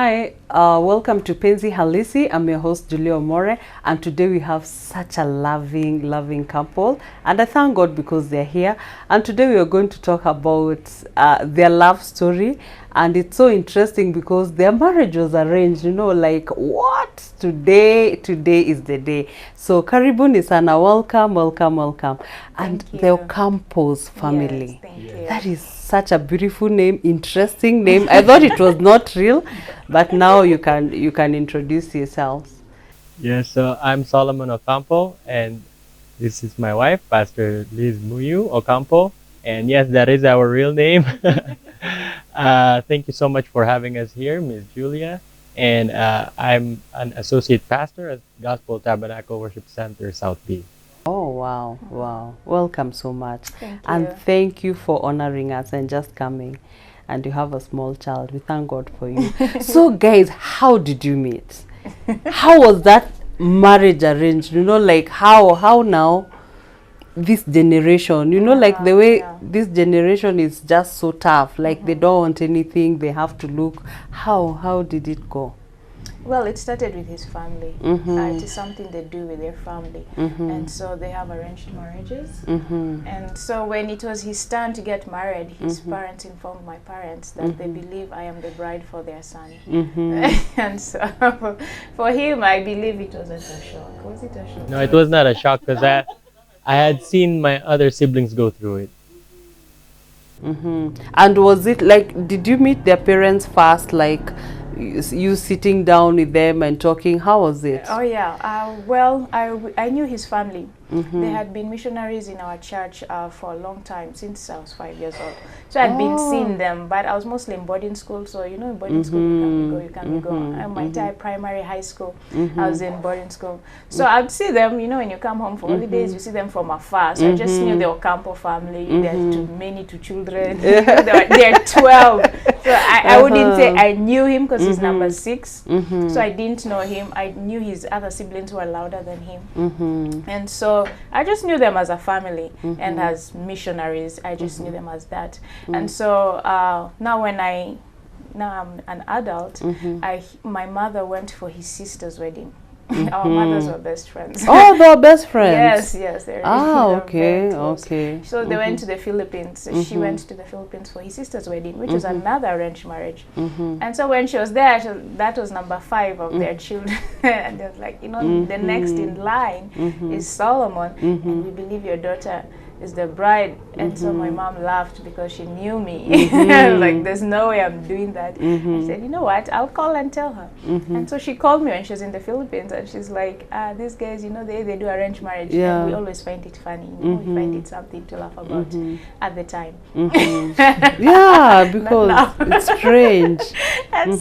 Hi, welcome to Penzi Halisi. I'm your host, Julia Omore, and today we have such a loving couple, and I thank God because they're here. And today we are going to talk about their love story, and it's so interesting because their marriage was arranged. You know, like what? Today is the day. So karibuni sana, welcome, and the Ocampos family. Yes, thank you. That is such a beautiful name, interesting name. I thought it was not real, but now you can introduce yourselves. Yes, so I'm Solomon Ocampo, and this is my wife, Pastor Liz Muyu Ocampo. And yes, that is our real name. Thank you so much for having us here, Miss Julia. And I'm an associate pastor at Gospel Tabernacle Worship Center, South B. Oh, wow. Welcome so much. Thank you. And thank you for honoring us and just coming. And you have a small child. We thank God for you. So, guys, how did you meet? How was that marriage arranged? You know, like how now this generation, you know, like the way this generation is just so tough. Like they don't want anything. They have to look. How did it go? Well, it started with his family. It is something they do with their family. And so they have arranged marriages. And so when it was his turn to get married, his parents informed my parents that they believe I am the bride for their son. And so for him, I believe it wasn't a shock. Was it a shock? No, it was not a shock because I had seen my other siblings go through it. And was it like, did you meet their parents first, like you sitting down with them and talking? How was it? Oh yeah, well, I knew his family. They had been missionaries in our church for a long time, since I was 5 years old. So I'd been seeing them, but I was mostly in boarding school. So you know, in boarding school you can go. My entire primary, high school, I was in boarding school. So I'd see them. You know, when you come home for holidays, you see them from afar. So I just knew the Ocampo family. There are two children. They're 12. So I wouldn't say I knew him because he's number 6. So I didn't know him. I knew his other siblings were louder than him. And so I just knew them as a family and as missionaries. I just knew them as that. And so now I'm an adult, my mother went for his sister's wedding. Our mothers were best friends. Oh, they were best friends. Yes, they're okay. So they went to the Philippines. She went to the Philippines for his sister's wedding, which was another arranged marriage. And so when she was there, that was number 5 of their children. And they was like, you know, the next in line is Solomon, and we believe your daughter is the bride. And so my mom laughed because she knew me. Like, there's no way I'm doing that. I said, you know what, I'll call and tell her. And so she called me when she was in the Philippines, and she's like, these guys, you know, they do arranged marriage. And we always find it funny. You know, we find it something to laugh about at the time. Yeah, because it's strange. And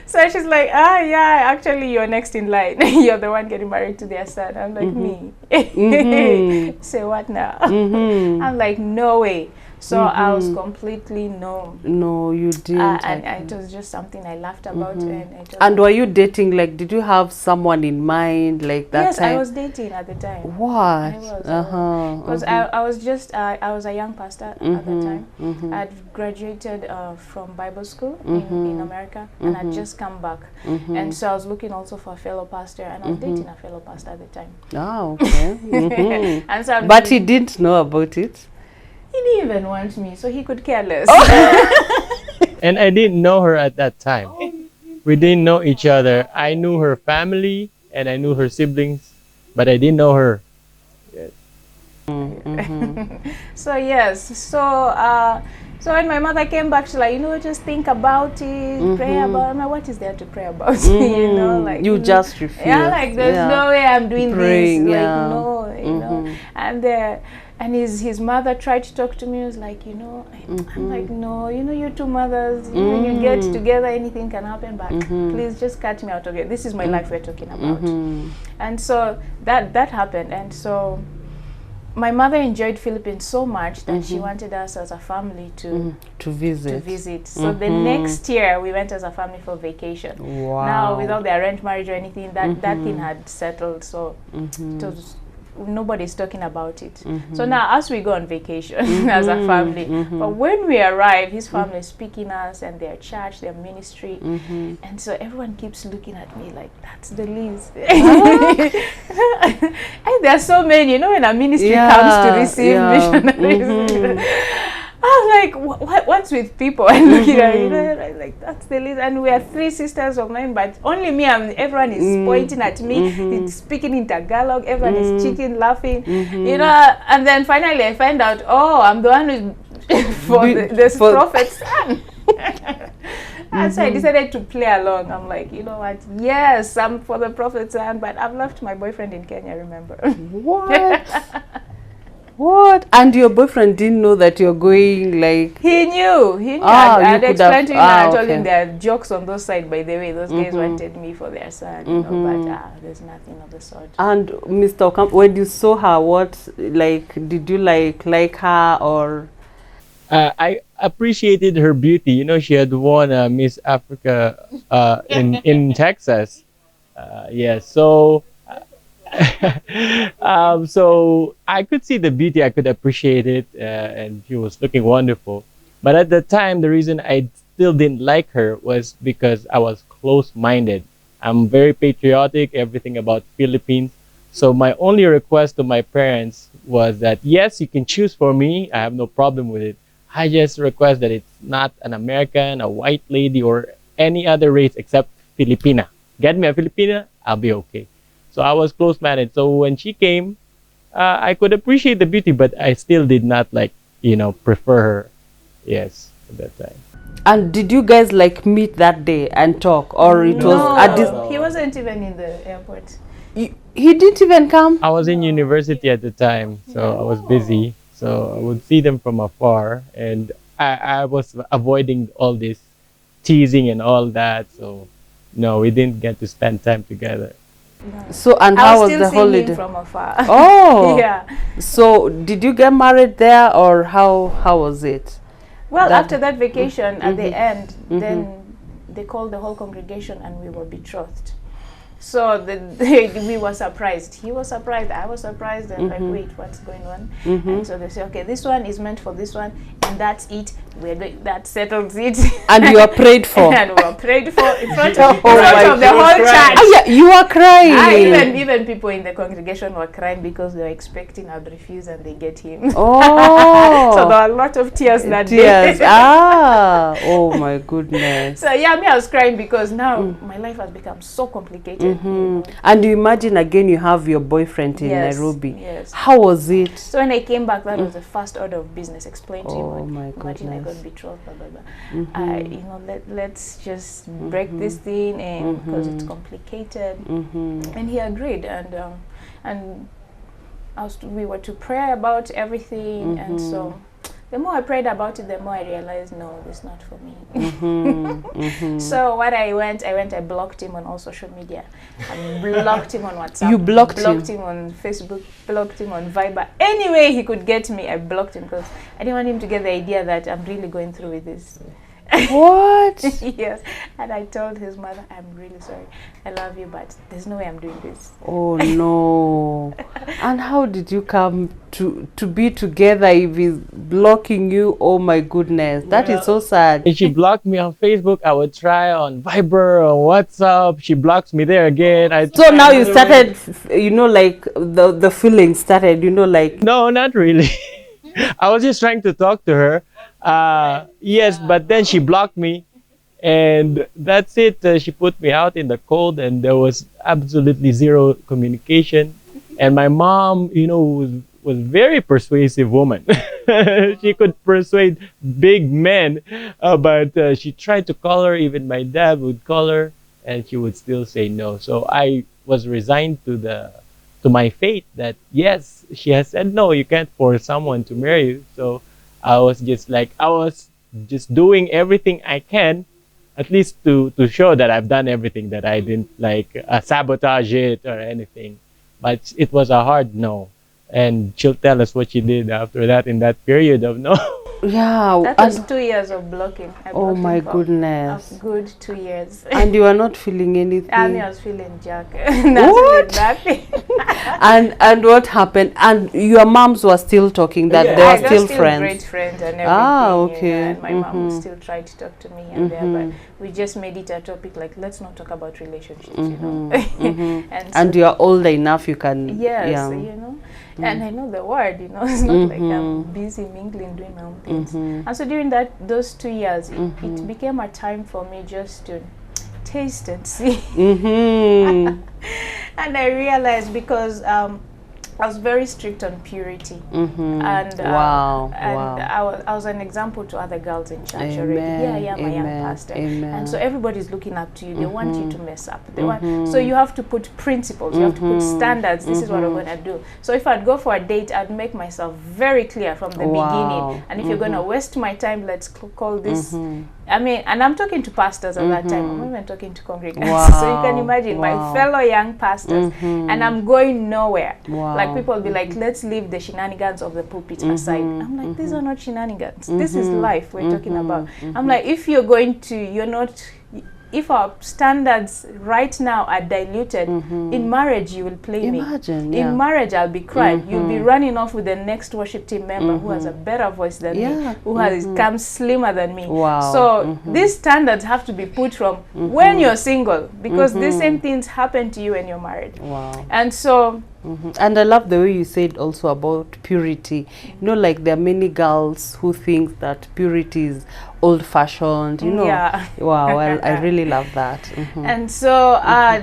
so she's like, actually you're next in line. You're the one getting married to their son. I'm like, me? Say what now? I'm like, no way. So I was completely no, you didn't. And it was just something I laughed about. And were you dating, like, did you have someone in mind, like that? Yes, time? I was dating at the time. What? I was. Because I was a young pastor at the time. I'd graduated from Bible school in America, and I'd just come back. And so I was looking also for a fellow pastor, and I was dating a fellow pastor at the time. Oh, okay. And so but he didn't know about it? He didn't even want me, so he could care less. And I didn't know her at that time. We didn't know each other. I knew her family and I knew her siblings, but I didn't know her. Yes. So yes, so when my mother came back, she's like, you know, just think about it, pray about it. I'm like, what is there to pray about? You know, like you just refuse. Yeah, like there's no way I'm doing praying, this. Like no, you know. And his mother tried to talk to me. He was like, you know, I'm like, no, you know, you two mothers, when you get together, anything can happen. But please just cut me out of it. This is my life we're talking about. And so that happened. And so my mother enjoyed Philippines so much that she wanted us as a family to visit. So the next year we went as a family for vacation. Wow. Now without the arranged marriage or anything, that thing had settled. So it was nobody's talking about it. So now as we go on vacation as a family, but when we arrive, his family is speaking us and their church, their ministry, and so everyone keeps looking at me like, that's the Liz. And there are so many, you know, when a ministry comes to receive missionaries. I was like, what's with people? And looking at you know, like, that's the Liz. And we are 3 sisters of mine, but only me, everyone is pointing at me, it's speaking in Tagalog, everyone is cheating, laughing, you know. And then finally I find out, oh, I'm the one who's for this prophet's son. And so I decided to play along. I'm like, you know what? Yes, I'm for the prophet's son, but I've left my boyfriend in Kenya, remember? What? What? And your boyfriend didn't know that you're going, like... He knew. He knew. I'd explained to him, and I told him there are jokes on those sides, by the way. Those guys wanted me for their son, you know, but there's nothing of the sort. And Mr. Ocampos, when you saw her, what, like, did you like her, or... I appreciated her beauty. You know, she had won Miss Africa in Texas. So so I could see the beauty, I could appreciate it, and she was looking wonderful. But at the time, the reason I still didn't like her was because I was close-minded. I'm very patriotic, everything about Philippines. So my only request to my parents was that, yes, you can choose for me. I have no problem with it. I just request that it's not an American, a white lady, or any other race except Filipina. Get me a Filipina, I'll be okay. So I was close-minded. So when she came, I could appreciate the beauty, but I still did not, like, you know, prefer her. Yes, at that time. And did you guys, like, meet that day and talk, or it was at this? He wasn't even in the airport. He didn't even come? I was in university at the time, so I was busy. So I would see them from afar, and I was avoiding all this teasing and all that. So no, we didn't get to spend time together. No. So, and how was the holiday? From afar. Oh, yeah. So did you get married there, or how was it? Well, after that vacation, at the end, then they called the whole congregation and we were betrothed. So we were surprised. He was surprised, I was surprised, and like, wait, what's going on? And so they say, okay, this one is meant for this one, and that's it. That settles it. And you are prayed for. And we were prayed for in front of, Oh the whole church. Oh, yeah, you are crying. Even people in the congregation were crying because they were expecting I'd refuse and they get him. Oh. So there were a lot of tears that Tears. day. Oh my goodness. So yeah, I was crying because now my life has become so complicated. And you imagine again, you have your boyfriend in Nairobi. Yes. How was it? So when I came back, that was the first order of business. Explain to him. Oh my Imagine I goodness. got betrothed, blah blah blah. You know, let's just break this thing, and because it's complicated. And he agreed, and we were to pray about everything, and so. The more I prayed about it, the more I realized, no, it's not for me. So what I blocked him on all social media. I blocked him on WhatsApp. You blocked him on Facebook, blocked him on Viber. Any way he could get me, I blocked him because I didn't want him to get the idea that I'm really going through with this. What? Yes. And I told his mother, I'm really sorry. I love you, but there's no way I'm doing this. Oh no. And how did you come to be together if he's blocking you? Oh my goodness. That is so sad. If she blocked me on Facebook, I would try on Viber or WhatsApp. She blocks me there again. So now you started, you know, like the feeling started, you know, like... No, not really. I was just trying to talk to her. Yes, but then she blocked me, and that's it. She put me out in the cold, and there was absolutely zero communication. And my mom, you know, was very persuasive woman. She could persuade big men, but she tried to call her. Even my dad would call her, and she would still say no. So I was resigned to my fate that yes, she has said no. You can't force someone to marry you. So I was just doing everything I can, at least to show that I've done everything, that I didn't like sabotage it or anything. But it was a hard no. and she'll tell us what she did after that in that period of no. Yeah. That was 2 years of blocking. I Oh blocked my him for goodness. a good 2 years. And you are not feeling anything. And I was feeling jack. That's nothing. And what happened? And your moms were still talking, that Yeah. they I were got still great friends. friends and everything. Ah, You okay. know, and my mom Mhm. still tried to talk to me and there, but we just made it a topic like, let's not talk about relationships, you know. And so you are older enough, you can. yes, Yeah. you know, and I know the word, you know. It's not like I'm busy mingling, doing my own things. And so during those 2 years, it became a time for me just to taste and see. And I realized because I was very strict on purity, and Wow, and wow. I was an example to other girls in church Amen, already. Here I am, a young amen, pastor, amen. and so everybody's looking up to you. They want you to mess up. They want, so you have to put principles. You have to put standards. This is what I'm going to do. So if I'd go for a date, I'd make myself very clear from the Wow. beginning. And if you're going to waste my time, let's call this. I mean, and I'm talking to pastors at that time. I'm not even talking to congregants. Wow. So you can imagine my fellow young pastors, and I'm going nowhere. Wow. Like people will be like, let's leave the shenanigans of the pulpit aside. I'm like, these are not shenanigans. This is life we're talking about. I'm like, if you're going to, you're not. If our standards right now are diluted, in marriage you will play Imagine, me. yeah. In marriage I'll be crying. You'll be running off with the next worship team member who has a better voice than me, who has come slimmer than me. Wow. So these standards have to be put from when you're single, because these same things happen to you when you're married. Wow. And so And I love the way you said also about purity. You know, like there are many girls who think that purity is old-fashioned, you know. Yeah. Wow, I really love that. And so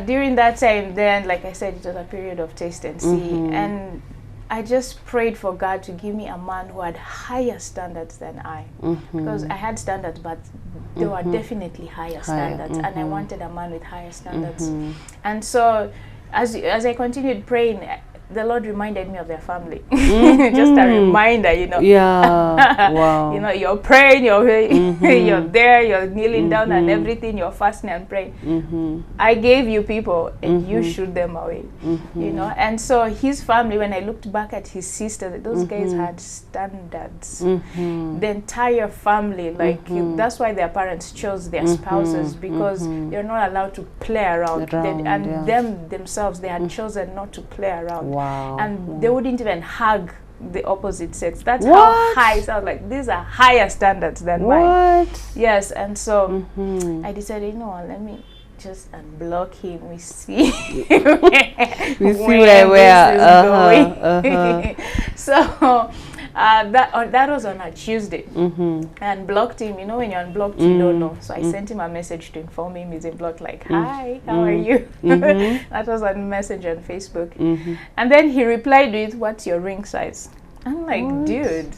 during that time, then, like I said, it was a period of taste and see. And I just prayed for God to give me a man who had higher standards than I. Because I had standards, but they were definitely higher standards. And I wanted a man with higher standards. And so as I continued praying, the Lord reminded me of their family. Just a reminder, you know. Yeah. Wow. You know, you're praying, you're there, you're kneeling down and everything, you're fasting and praying. I gave you people and you shoot them away. You know, and so his family, when I looked back at his sister, those guys had standards. The entire family, like that's why their parents chose their spouses, because they're not allowed to play around. Them themselves, they had chosen not to play around. Wow. And they wouldn't even hug the opposite sex. That's What? how high. So I was like, these are higher standards than mine. What? Yes, and so I decided, you know what, let me just unblock him. We see We see where where this is going. So that was on a Tuesday, and blocked him. You know, when you're unblocked, you don't know. So I sent him a message to inform him he's blocked. Like, hi, how are you? That was a message on Facebook, and then he replied with, "What's your ring size?" I'm like, dude,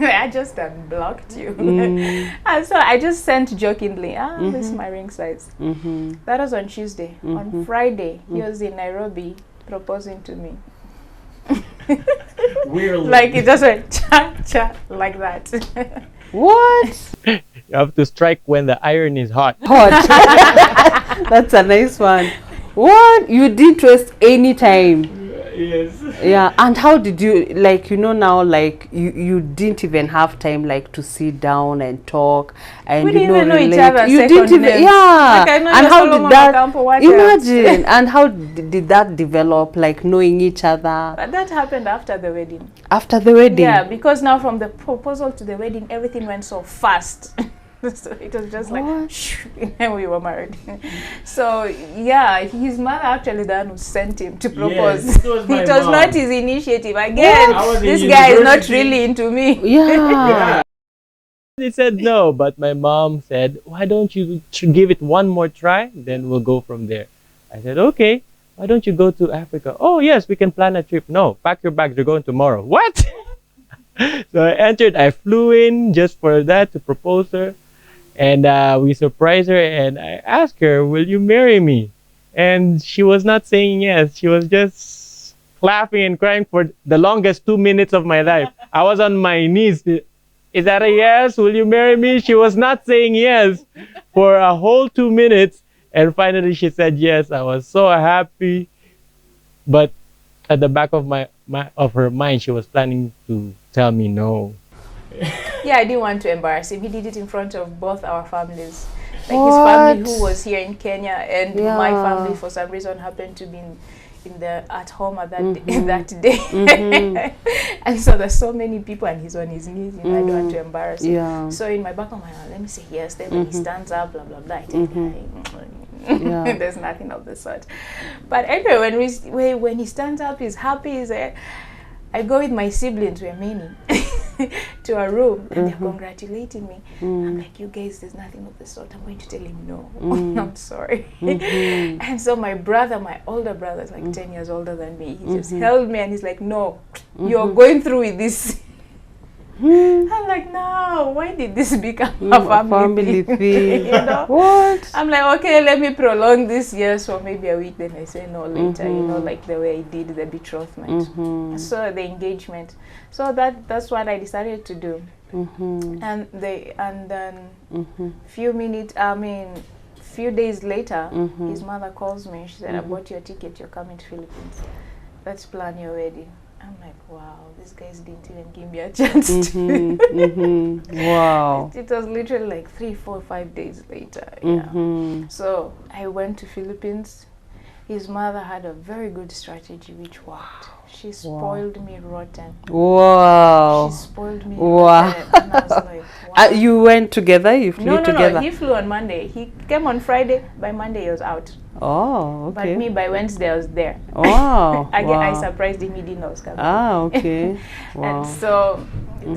I just unblocked you. And so I just sent jokingly, this is my ring size. That was on Tuesday. On Friday, he was in Nairobi proposing to me. Weirdly. Like it just went cha cha like that. What? You have to strike when the iron is hot. Hot. That's a nice one. What? You didn't waste any time. Yes. Yeah, and how did you, like, you know, now, like, you didn't even have time, like, to sit down and talk and, We you didn't know, even know each relate. other's You second didn't even, names. yeah. Like, I know And you're how Solomon did that, Ocampo, what else? imagine, and how did that develop, like, knowing each other But that happened after the wedding. after the wedding? Yeah, because now from the proposal to the wedding, everything went so fast. So it was just like, What? shh, and we were married. So yeah, his mother actually the one who sent him to propose. Yes, it was my It was mom. not his initiative. Again, I was in this guy is not university. really into me. Yeah. They said no, but my mom said, why don't you give it one more try? Then we'll go from there. I said, okay. Why don't you go to Africa? Oh, yes, we can plan a trip. No, pack your bags. You're going tomorrow. What? So I flew in just for that, to propose her. And we surprised her, and I asked her, will you marry me? And she was not saying yes. She was just laughing and crying for the longest 2 minutes of my life. I was on my knees. Is that a yes? Will you marry me? She was not saying yes for a whole 2 minutes. And finally she said yes. I was so happy. But at the back of of her mind, she was planning to tell me no. Yeah, I didn't want to embarrass him. He did it in front of both our families. Like What? his family who was here in Kenya, and Yeah. my family for some reason happened to be at home at that day. And so there's so many people and he's on his knees, I don't want to embarrass him. Yeah. So in my back of my mind, let me say yes. Then when he stands up, blah blah blah, I tell Yeah. there's nothing of the sort. But anyway, when he stands up, he's happy. I go with my siblings, we're many, to a room, and they're congratulating me. I'm like, you guys, there's nothing of the sort. I'm going to tell him no. I'm sorry. And so my older brother is like 10 years older than me. He just held me and he's like, no, you're going through with this. I'm like, no, why did this become a family thing? You know? What? I'm like, okay, let me prolong this years for maybe a week. Then I say no later, like the way I did the betrothment. So the engagement. So that's what I decided to do. And then few days later, his mother calls me. She said, I bought your ticket. You're coming to Philippines. Let's plan your wedding. I'm like, wow, these guys didn't even give me a chance to. Wow. It was literally like 3, 4, 5 days later. Yeah. So I went to Philippines. His mother had a very good strategy which worked. She spoiled me rotten. Wow. She spoiled me rotten. And I was like, wow. You went together? You flew together? No. He flew on Monday. He came on Friday. By Monday, he was out. Oh, okay. But me, by Wednesday, I was there. Wow. I surprised him. He didn't know I was coming. Ah, okay. Wow. And so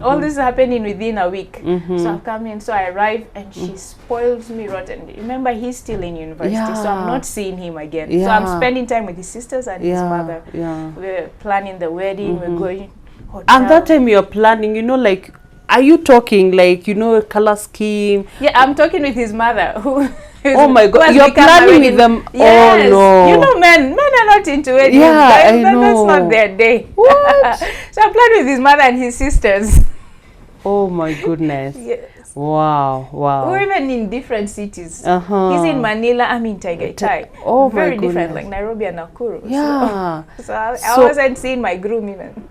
all this is happening within a week. So I've come in. So I arrived and she spoils me rotten. Remember, he's still in university. So I'm not seeing him again. So I'm spending time with his sisters and his mother. Yeah. We're planning the wedding. We're going hotel. And that time you're planning, like, are you talking like, color scheme? Yeah, I'm talking with his mother who... Oh my God, you're planning with them? Yes. Oh no. Men are not into it. Yeah, I know. That's not their day. What? So I'm planning with his mother and his sisters. Oh my goodness. Yes. Wow. We're even in different cities. He's in Manila, I'm in Tagaytay. Oh very my different, goodness. like Nairobi and Nakuru. Yeah. So I wasn't seeing my groom even.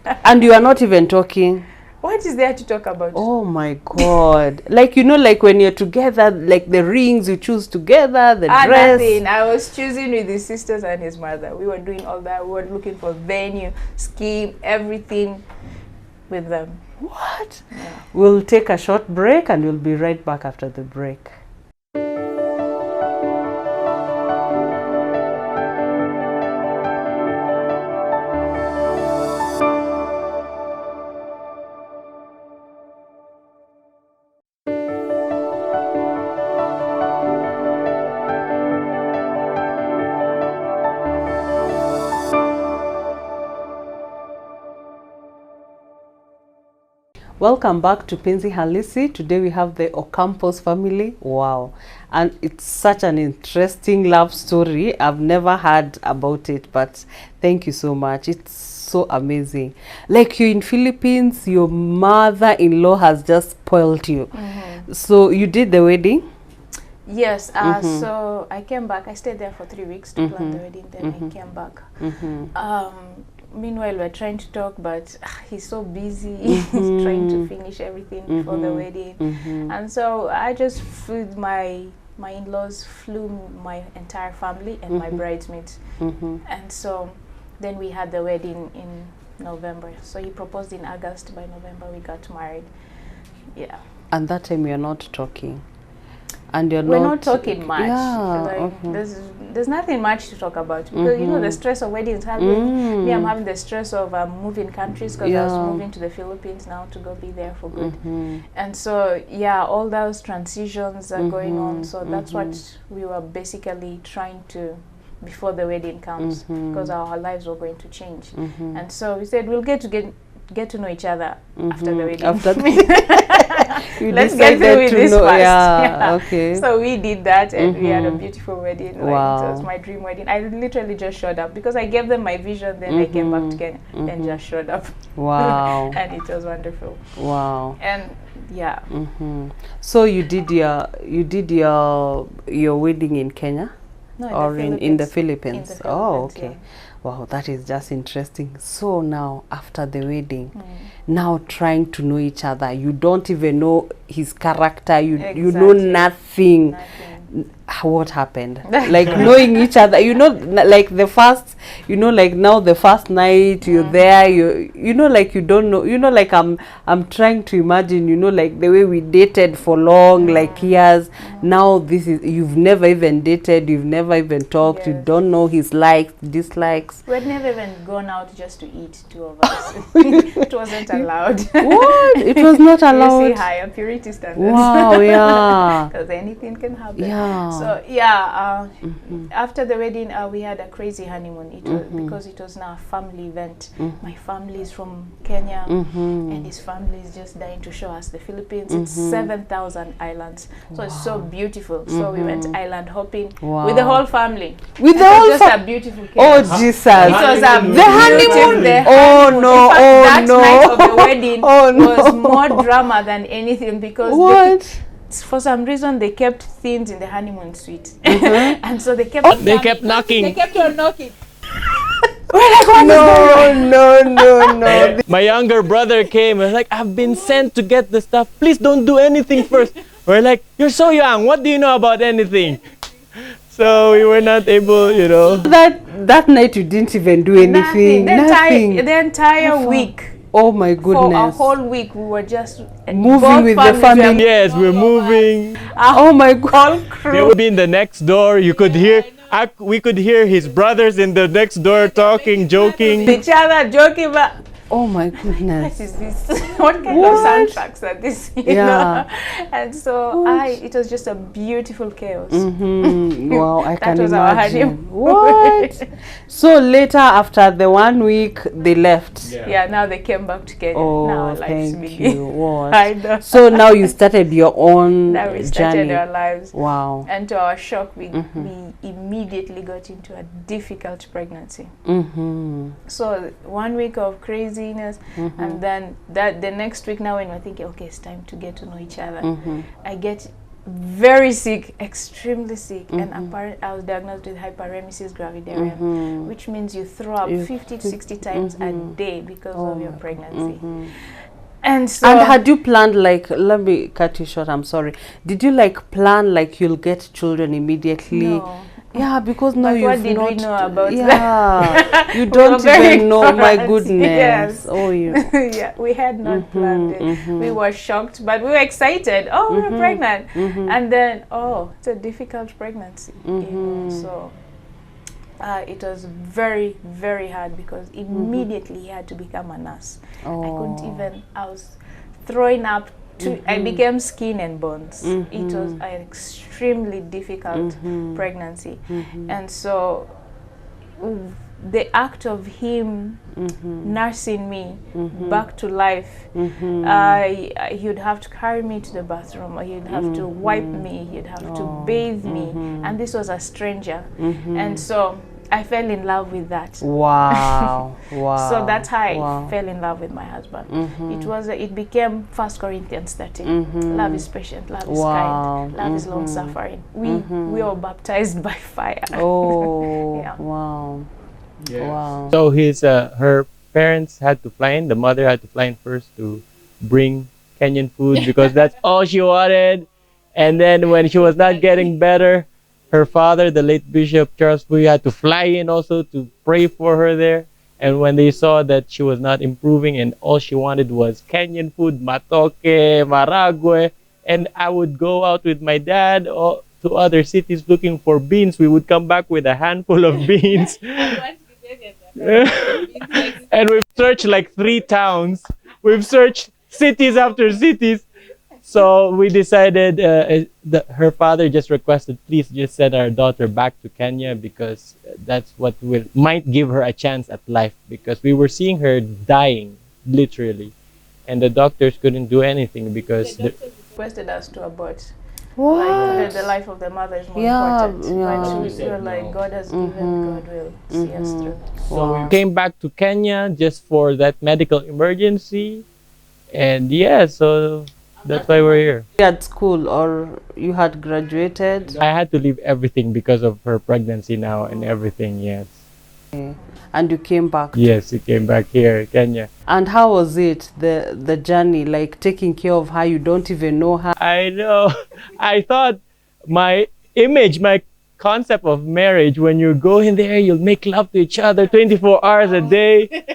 And you are not even talking? What is there to talk about? Oh my God. Like, like when you're together, like the rings you choose together, the dress. Nothing. I was choosing with his sisters and his mother. We were doing all that. We were looking for venue, scheme, everything with them. What? Yeah. We'll take a short break and we'll be right back after the break. Welcome back to Penzi Halisi. Today we have the Ocampos family. Wow. And it's such an interesting love story. I've never heard about it, but thank you so much. It's so amazing. Like, you're in Philippines, your mother-in-law has just spoiled you. So you did the wedding? Yes. So I came back. I stayed there for 3 weeks to plan the wedding. Then I came back. Meanwhile, we're trying to talk, but he's so busy. He's trying to finish everything before the wedding. And so I just flew my in-laws, flew my entire family and my bridesmaids. And so then we had the wedding in November. So he proposed in August. By November, we got married. Yeah. And that time you're not talking? And we're not talking much. Yeah, there's nothing much to talk about because the stress of weddings happening. Me, I'm having the stress of moving countries because I was moving to the Philippines now to go be there for good. And so all those transitions are going on. So that's what we were basically trying to before the wedding comes because our lives were going to change. And so we said we'll get to know each other after the wedding. Let's get through with this first. Yeah, okay. So we did that and we had a beautiful wedding. Wow. It was my dream wedding. I literally just showed up because I gave them my vision, then I came back to Kenya and just showed up. Wow. And it was wonderful. Wow. And so you did your wedding in Kenya? No, or in the Philippines? In the Oh, Philippines, okay. yeah. Wow, that is just interesting. So now, after the wedding, now trying to know each other, you don't even know his character, you know Exactly. nothing. Nothing. What happened? Like knowing each other, you know, like the first, you know, like now the first night you're there, you know, like you don't know, you know, like I'm trying to imagine, you know, like the way we dated for long, like years. Now this is, you've never even dated, you've never even talked, you Yes. don't know his likes, dislikes. We had never even gone out just to eat, two of us. It wasn't allowed. What? It was not You allowed. see, higher purity standards. Wow, yeah. Because anything can happen. Yeah. So yeah, after the wedding, we had a crazy honeymoon. It was because it was now a family event. My family is from Kenya, and his family is just dying to show us the Philippines. It's 7,000 islands, so it's so beautiful. So we went island hopping with the whole family. With the It was whole just a beautiful Oh chaos. Jesus! It was a The honeymoon. the Oh honeymoon. no! In fact, Oh that no! night of the wedding Oh no! was more drama than anything because What? for some reason they kept things in the honeymoon suite, and so they kept They kept knocking. They kept on knocking. No! My younger brother came and was like, I've been sent to get the stuff. Please don't do anything first. We're like, you're so young. What do you know about anything? So we were not able, you know. That night you didn't even do anything. Nothing. The entire week. Oh my For a goodness! whole week, we were just Moving both with the families family. were Yes, we're moving. Oh my God! They would be in the next door. You could hear, we could hear his brothers in the next door talking, joking. each other joking about Oh my what goodness! is this? What kind What? of soundtracks are this? You Yeah. know? And so it was just a beautiful chaos. Wow, I can That was our imagine. honeymoon. What? So later, after the 1 week, they left. Yeah, now they came back to Kenya. Oh, now our lives thank begin. you. What? I know. So now you started your own Now we started journey. our lives. Wow. And to our shock, we immediately got into a difficult pregnancy. So 1 week of craziness, and then the next week now when we're thinking, okay, it's time to get to know each other, I get very sick, extremely sick, and I was diagnosed with hyperemesis gravidarum, which means you throw up 50 to 60 times a day because of your pregnancy. And so And had you planned, like, let me cut you short, I'm sorry. Did you like plan like you'll get children immediately? no. Yeah, because now But you've what did not. we know about that? You We don't were very even know. My ignorant, goodness. yes. Oh, you. Yeah, we had not planned it. We were shocked, but we were excited. Oh, we were pregnant. And then, oh, it's a difficult pregnancy. You know, so it was very, very hard because immediately he had to become a nurse. I couldn't even, I was throwing up. I became skin and bones. It was an extremely difficult pregnancy. And so the act of him nursing me back to life, he'd have to carry me to the bathroom, or he'd have to wipe me, he'd have to bathe me, and this was a stranger. And so I fell in love with that. Wow. Wow. So that's how I fell in love with my husband. It became 1 Corinthians 13. Love is patient, love is kind, love is long suffering. We were baptized by fire. Oh. Yeah. Wow. Wow. So her parents had to fly in. The mother had to fly in first to bring Kenyan food because that's all she wanted. And then when she was not getting better, her father, the late Bishop Charles Puy, had to fly in also to pray for her there. And when they saw that she was not improving and all she wanted was Kenyan food, matoke, maragwe, and I would go out with my dad to other cities looking for beans. We would come back with a handful of beans. And we've searched like 3 towns. We've searched cities after cities. So we decided, her father just requested, please just send our daughter back to Kenya because that's what might give her a chance at life, because we were seeing her dying, literally. And the doctors couldn't do anything because The doctors requested us to abort. What? Like the life of the mother is more important. But we were like, God has given, God will see us through. So we came back to Kenya just for that medical emergency. And yeah, so That's why we're here. You had school or you had graduated? I had to leave everything because of her pregnancy now and everything, yes. And you came back? Yes, we came back here, Kenya. And how was it, the journey, like taking care of her? You don't even know her. I know. I thought my image, my concept of marriage, when you go in there, you'll make love to each other 24 hours a day.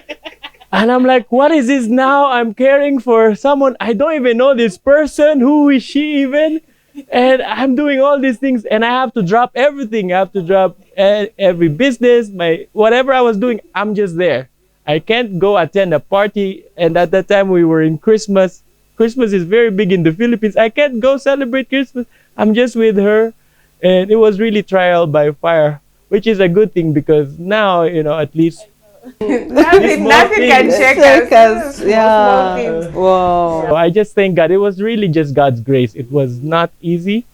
And I'm like, what is this now? I'm caring for someone. I don't even know this person. Who is she even? And I'm doing all these things and I have to drop everything. I have to drop every business, whatever I was doing, I'm just there. I can't go attend a party. And at that time we were in Christmas. Christmas is very big in the Philippines. I can't go celebrate Christmas. I'm just with her. And it was really trial by fire, which is a good thing because now, you know, at least nothing can shake us. Yeah. Wow. So I just thank God. It was really just God's grace. It was not easy.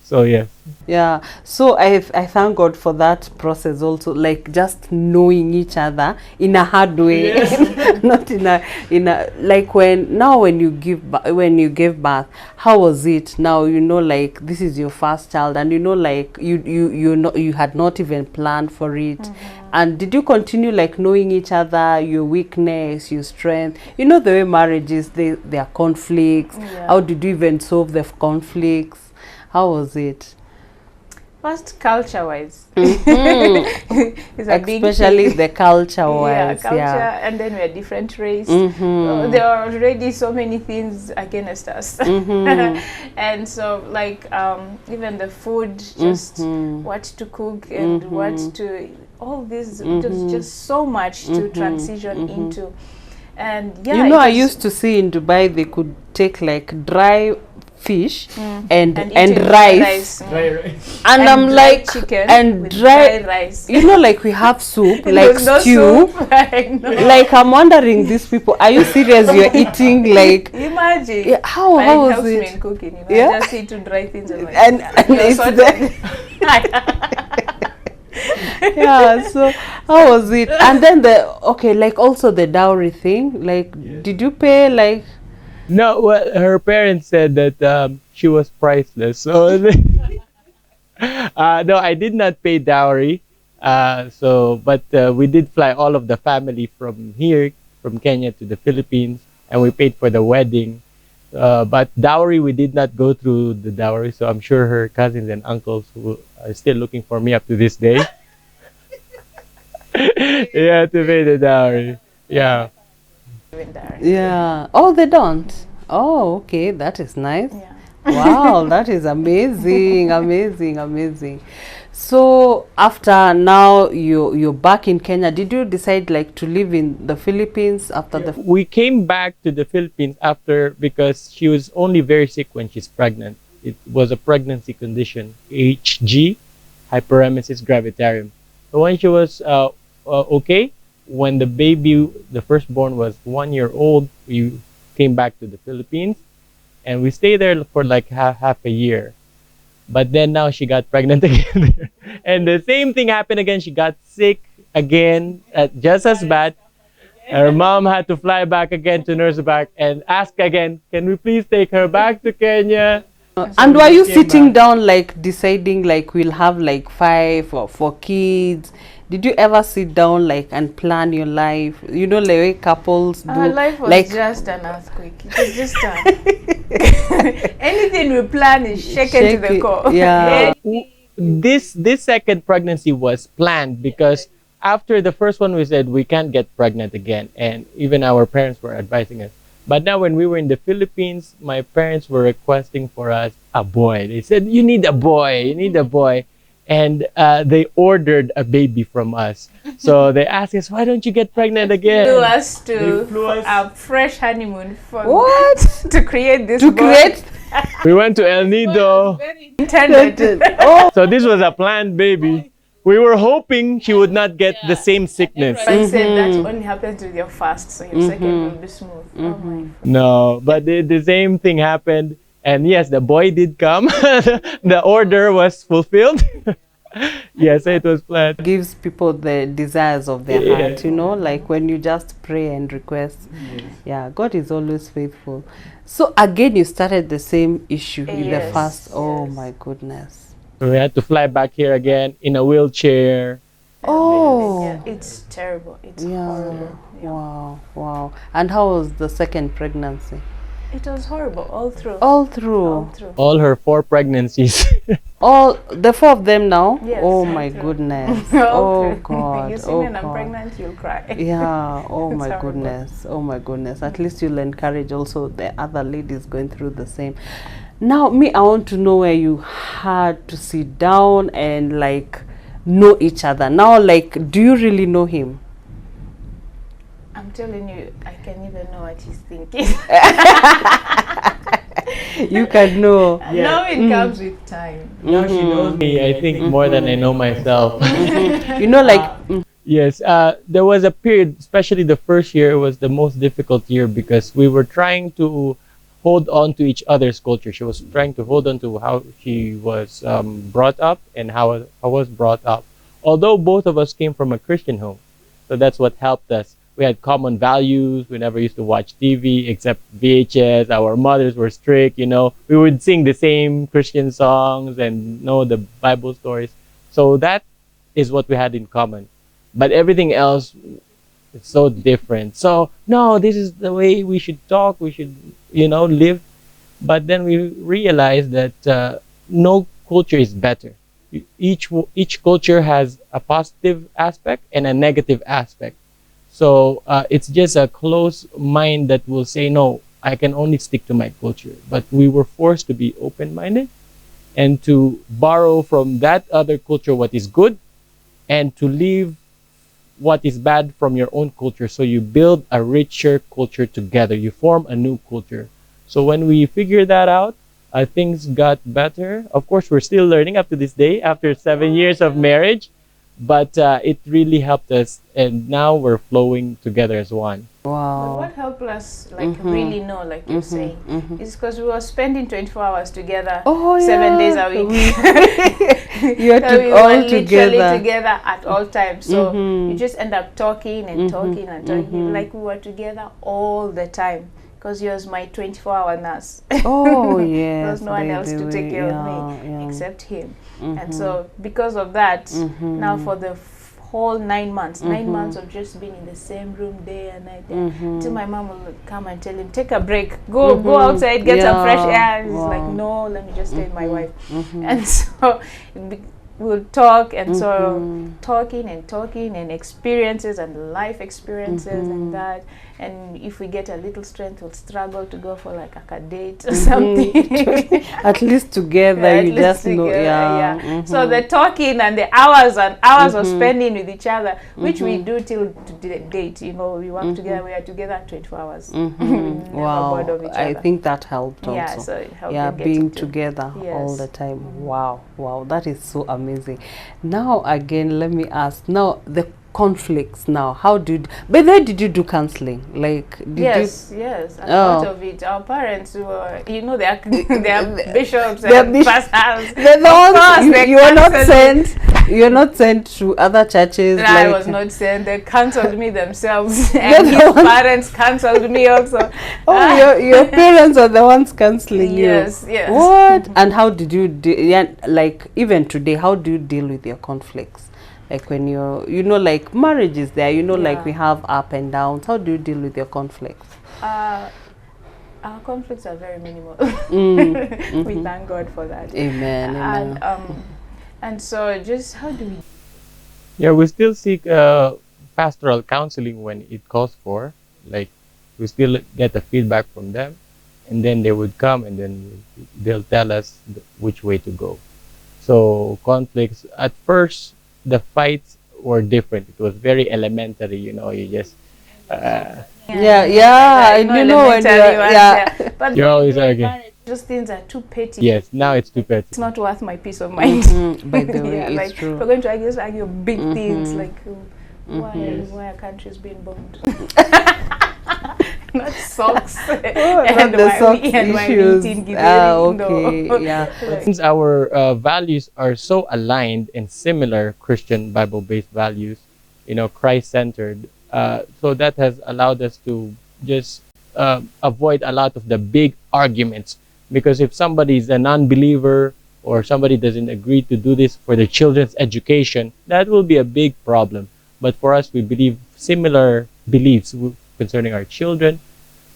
So yes. Yeah. So I thank God for that process also, like just knowing each other in a hard way. Yes. Not in a like when you gave birth, how was it? Now you know, like this is your first child and you know, like you had not even planned for it. Mm-hmm. And did you continue like knowing each other, your weakness, your strength? You know the way marriage is, there are conflicts. Yeah. How did you even solve the conflicts? How was it? First, culture-wise. Mm-hmm. Especially the culture-wise. Yeah, culture, yeah. And then we're different race. Mm-hmm. There are already so many things against us. Mm-hmm. And so, like, even the food, just what to cook and what to... All this, there's just so much to transition into. And yeah, you know, I used to see in Dubai, they could take like dry fish and rice. Dry rice. And I'm like, chicken and with dry rice. You know, like we have soup, like stew. Like I'm wondering, these people, are you serious? You're eating like... Imagine. Yeah, how was helps it? Me in cooking, you know? Yeah? I just eat to dry things. And, like, and it's there. Yeah, so how was it? And then like also the dowry thing, like did you pay like... No, well, her parents said that she was priceless. So no, I did not pay dowry. But we did fly all of the family from here, from Kenya to the Philippines, and we paid for the wedding. But dowry, we did not go through the dowry. So I'm sure her cousins and uncles who are still looking for me up to this day. Yeah, to pay the dowry. Yeah. Yeah. Oh, they don't. Oh, okay. That is nice. Yeah. Wow, that is amazing, amazing. So after now you're back in Kenya, did you decide like to live in the Philippines after the... We came back to the Philippines after, because she was only very sick when she's pregnant. It was a pregnancy condition, HG, hyperemesis gravidarum. So when she was okay, when the baby, the firstborn, was 1 year old, we came back to the Philippines and we stayed there for like half a year. But then now she got pregnant again. And the same thing happened again. She got sick again, just as bad. Her mom had to fly back again to nurse her back and ask again, can we please take her back to Kenya? And were you sitting down like deciding like we'll have like 5 or 4 kids? Did you ever sit down like and plan your life? You know, like way couples do. Our life was like just an earthquake. It was just anything we plan is shaken to the core. Yeah. This second pregnancy was planned because after the first one we said we can't get pregnant again, and even our parents were advising us. But now when we were in the Philippines, my parents were requesting for us a boy. They said, you need a boy, you need a boy. And they ordered a baby from us. So they asked us, why don't you get pregnant again? Flew us to a fresh honeymoon for what? To create this to boy. create We went to El Nido. Intended. Oh. So this was a planned baby. We were hoping she would not get the same sickness. I said that only happens with your first, so your second will be smooth. Oh my. No, but the same thing happened. And yes, the boy did come. The order was fulfilled. Yes, it was planned. Gives people the desires of their Yeah. heart, you know, like when you just pray and request. Yeah, God is always faithful. So again, you started the same issue in the Yes, first. Oh yes. my goodness. We had to fly back here again in a wheelchair. Oh. Yeah, it's terrible. It's Yeah. horrible. Yeah. Wow, wow. And how was the second pregnancy? It was horrible all through. All through. All through. All her 4 pregnancies. All the 4 of them now? Yes, Oh all my through. goodness. All Oh through. God. You see Oh me when I'm God. pregnant, you'll cry. Yeah, oh It's my horrible. goodness. Oh my goodness. At least you'll encourage also the other ladies going through the same. Now, me, I want to know where you had to sit down and like know each other. Now, like, do you really know him? I'm telling you, I can even know what he's thinking. You can know. Yeah. Now it comes with time. Now she knows me, I think, more than I know myself. You know, like, Yes, there was a period, especially the first year, was the most difficult year because we were trying to hold on to each other's culture. She was trying to hold on to how she was brought up and how I was brought up. Although both of us came from a Christian home, so that's what helped us. We had common values. We never used to watch TV except VHS. Our mothers were strict, you know. We would sing the same Christian songs and know the Bible stories. So that is what we had in common. But everything else is so different. So, no, this is the way we should talk. We should, you know, live. But then we realized that no culture is better. Each culture has a positive aspect and a negative aspect. So it's just a closed mind that will say, no, I can only stick to my culture. But we were forced to be open-minded and to borrow from that other culture what is good and to leave what is bad from your own culture. So you build a richer culture together. You form a new culture. So when we figure that out, things got better. Of course, we're still learning up to this day after 7 years of marriage. But it really helped us, and now we're flowing together as one. But wow. what helped us really know, like you're saying, is because we were spending 24 hours together, Oh, 7 days yeah. a week. You had So to we all were literally together. together at all times. So you just end up talking and talking and talking. Like we were together all the time. Because he was my 24-hour nurse. Oh, yes. There was no one by else the to take way, care yeah, of me yeah. except him. And so because of that, now for the whole 9 months, 9 months of just being in the same room day and night, till my mom will come and tell him, take a break, go outside, get some fresh air. And he's like, no, let me just stay with my wife. And so we'll talk, and so talking and experiences and life experiences and that. And if we get a little strength, we'll struggle to go for like a date or something. At least together, At you least just know. together, Yeah. So the talking and the hours and hours of spending with each other, which we do till to the date. You know, we work together. We are together 24 hours. We never Wow. bored of each I other. think that helped also. Yeah, so it helped Yeah, them get being into- together all Yes. the time. Wow, wow, that is so amazing. Now again, let me ask. Now the conflicts. Now, how did? But then, did you do counseling? Like, did Yes, a lot Oh. of it. Our parents were, you know, they are bishops They're and bish- pastors. you? The Of course, ones they you are not counseled sent. You are not sent to other churches. No, I like, was not sent. They cancelled me themselves, They're and the his ones- parents cancelled me also. Oh, your parents are the ones counseling you. Yes, yes. What? And how did you yeah, like even today? How do you deal with your conflicts? Like when you're, you know, like marriage is there. You know, like Yeah. we have up and downs. How do you deal with your conflicts? Our conflicts are very minimal. Mm, We thank God for that. Amen. Amen. And so just how do we? Yeah, we still seek pastoral counseling when it calls for. Like, we still get the feedback from them, and then they would come and then they'll tell us which way to go. So conflicts, at first, the fights were different. It was very elementary, you know, you just, Yeah, yeah. you You know when elementary you're, ones, yeah. But you're always arguing. those things are too petty. Yes, now it's too petty. It's not worth my peace of mind. By the way, Yeah, it's like true. we're going to argue, let's argue big things like why are countries being bombed? not socks. Not and the socks my issues. meeting Okay, no. yeah. Since our values are so aligned and similar, Christian Bible-based values, Christ-centered, so that has allowed us to just avoid a lot of the big arguments. Because if somebody is a non-believer or somebody doesn't agree to do this for their children's education, that will be a big problem. But for us, we believe similar beliefs concerning our children.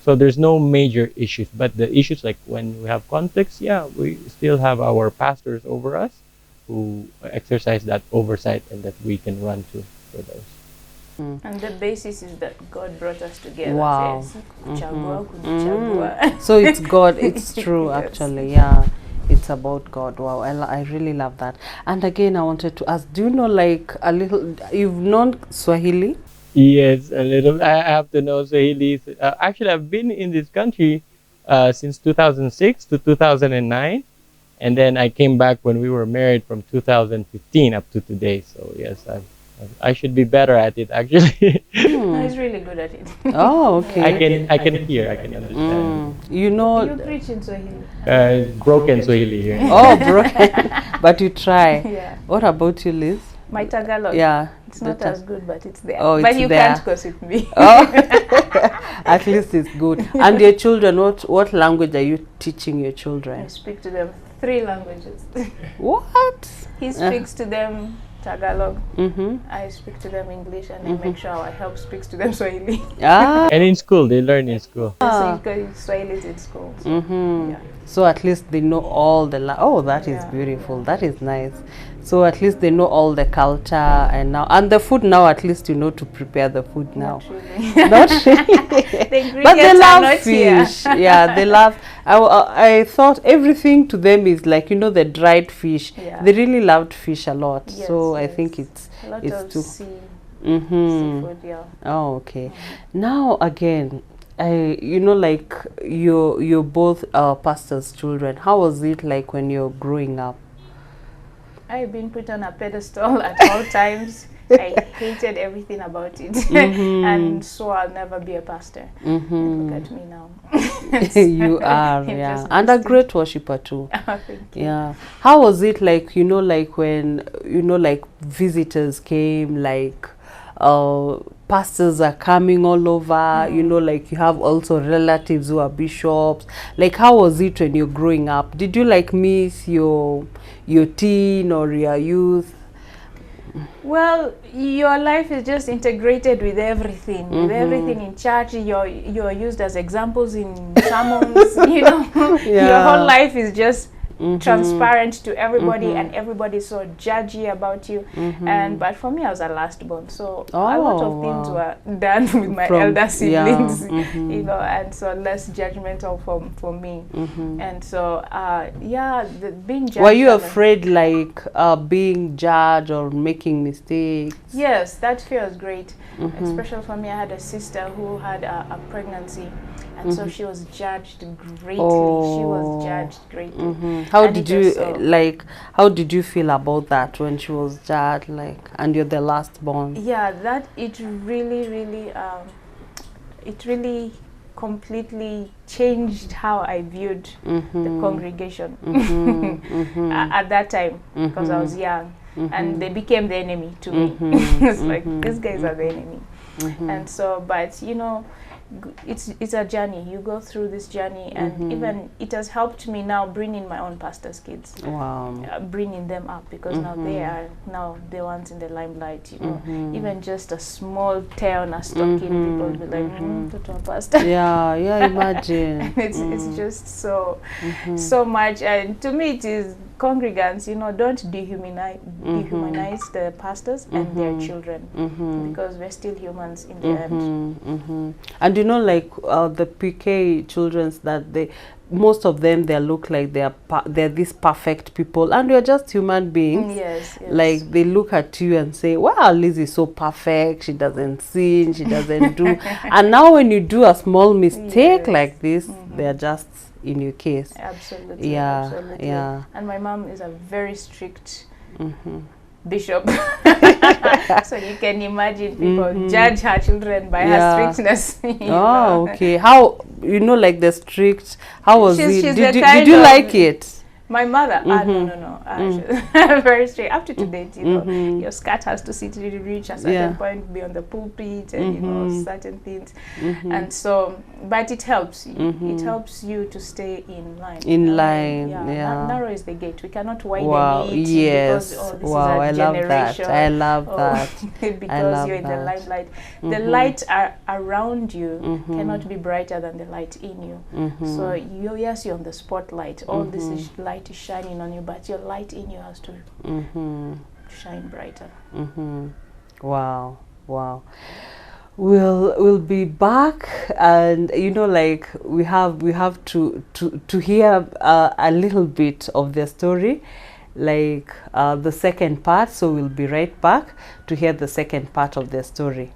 So there's no major issues. But the issues, like when we have conflicts, yeah, we still have our pastors over us who exercise that oversight and that we can run to for those. And the basis is that God brought us together. Wow. So it's God, it's true. Yes. Actually, yeah, it's about God. Wow, I really love that. And again, I wanted to ask, do you know like a little, you've known Swahili? Yes, a little. I have to know Swahili. Actually, I've been in this country since 2006 to 2009. And then I came back when we were married from 2015 up to today. So yes, I should be better at it actually. No, he's really good at it. Oh, okay. I can hear, I can understand. You know, You preach in Swahili. Broken Swahili here. oh, broken, but you try. Yeah. What about you, Liz? My Tagalog. Yeah. It's not as good, but it's there. Oh, but it's you there. can't gossip me. Oh, at least it's good. And your children, what language are you teaching your I children? speak to them 3 languages. What? He speaks to them Tagalog. Mm-hmm. I speak to them English, and I make sure I help speaks to them Swahili. Ah. And in school, they learn in school. So Swahili is in school. So, Mm-hmm. yeah. So at least they know all the oh, that is Yeah, beautiful. That is nice. So at least they know all the culture and the food now. At least you know to prepare the food now. Not really. Not really. The ingredients But they are love not here. fish. Yeah, they love. I thought everything to them is like the dried fish. Yeah. They really loved fish a lot. Yes, so I yes. think it's A lot it's of too. seafood, yeah. Oh, okay. Now again, like you're both pastors' children. How was it like when you're growing up? I've been put on a pedestal at all times. I hated everything about it, and so I'll never be a pastor. Look at me now. You are, I'm yeah, just and a boasting. great worshipper too. Thank you. Yeah. How was it like? Like when like visitors came, like pastors are coming all over. Like you have also relatives who are bishops. Like how was it when you're growing up? Did you like miss your teen or your youth? Well, your life is just integrated with everything. With everything in church, you're used as examples in sermons. Your whole life is just transparent to everybody, and everybody's so judgy about you. But for me, I was a last born, so a lot of things were done with my elder siblings, and so less judgmental for me. And so being judged. Were you afraid like being judged or making mistakes? Yes, that fear was great. Especially for me, I had a sister who had a pregnancy, and so she was judged greatly. She was judged greatly. How did you how did you feel about that when she was judged, like, and you're the last born? Yeah, that it really completely changed how I viewed the congregation at that time, because I was young, and they became the enemy to me. It's like, these guys are the enemy. And so, but it's a journey. You go through this journey, and even it has helped me now bringing my own pastor's kids. Wow. Bringing them up, because now they are the ones in the limelight. Even just a small town, a stocking, people will be like, put on pastor. Yeah, imagine. It's just so much, and to me it is congregants. Don't dehumanize the pastors and their children, because we're still humans in the end. And like the PK children's, that most of them, they look like they're these perfect people, and we're just human beings. Yes. Like they look at you and say, wow, Liz is so perfect, she doesn't sin, she doesn't do. And now when you do a small mistake like this, they're just in your case. Absolutely. Yeah, absolutely. yeah. And my mom is a very strict bishop. So you can imagine people judge her children by her strictness. Oh, okay. How, like the strict, how was it? Did you like it? My mother, no. Very straight. Up to date, your skirt has to sit really reach a certain point, be on the pulpit, and certain things. And so, but it helps. It helps you to stay in line. In line, Narrow is the gate. We cannot widen it. Yes. Because, this wow, is a generation. I love that. Because you're in the limelight. The light around you cannot be brighter than the light in you. So you're on the spotlight. All this is light is shining on you, but your light in you has to shine brighter. Wow. We'll be back, and like we have to hear a little bit of their story, like the second part. So we'll be right back to hear the second part of their story.